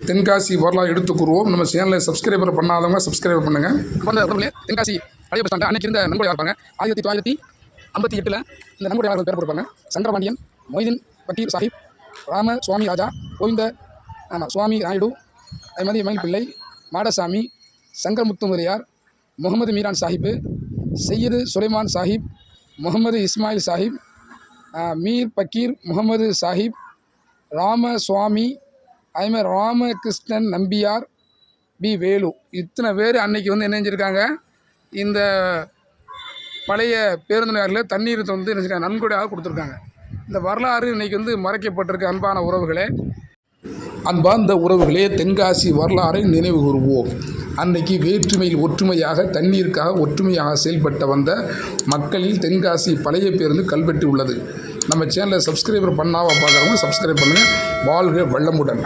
தென்காசி வரலாறு எடுத்து கூறுவோம். நம்ம சேனலில் சப்ஸ்கிரைபர் பண்ணாதவங்க சப்ஸ்கிரைபர் பண்ணுங்கள். தென்காசி பழைய பஸ் ஸ்டாண்டு அன்றைக்கி இருந்த நன்கொடையாக இருப்பாங்க. 1958 இந்த நன்கொடையாளர்கள் பேர் கொடுப்பாங்க. சங்கரபாண்டியன், மொய்தீன் பக்கீர் சாஹிப், ராம சுவாமி ராஜா, கோவிந்த சுவாமி நாயுடு, அதே மாதிரி மயில் பிள்ளை, மாடசாமி, சங்கரமுத்து முறையார், முகமது மீரான் சாஹிப்பு, சையது சுலைமான் சாஹிப், முகமது இஸ்மாயில் சாஹிப், மீர் பக்கீர் முகமது சாஹிப், ராம சுவாமி, அதேமாதிரி ராமகிருஷ்ணன் நம்பியார், பி வேலு, இத்தனை பேர் அன்றைக்கி வந்து என்ன செஞ்சுருக்காங்க, இந்த பழைய பேருந்து நிலையத்தில் தண்ணீர் வந்து என்ன செஞ்சுருக்காங்க, நன்கொடையாக கொடுத்துருக்காங்க. இந்த வரலாறு இன்றைக்கி வந்து மறைக்கப்பட்டிருக்க. அன்பான உறவுகளே, அன்பார்ந்த உறவுகளே, தென்காசி வரலாறை நினைவு கூறுவோம். அன்றைக்கி வேற்றுமையில் ஒற்றுமையாக, தண்ணீருக்காக ஒற்றுமையாக செயல்பட்ட வந்த மக்களில் தென்காசி பழைய பேருந்து கல்வெட்டு உள்ளது. நம்ம சேனலை சப்ஸ்கிரைபர் பண்ணாமல் பார்க்குறவங்க சப்ஸ்கிரைப் பண்ணுங்கள். வாழ்க வளமுடன்.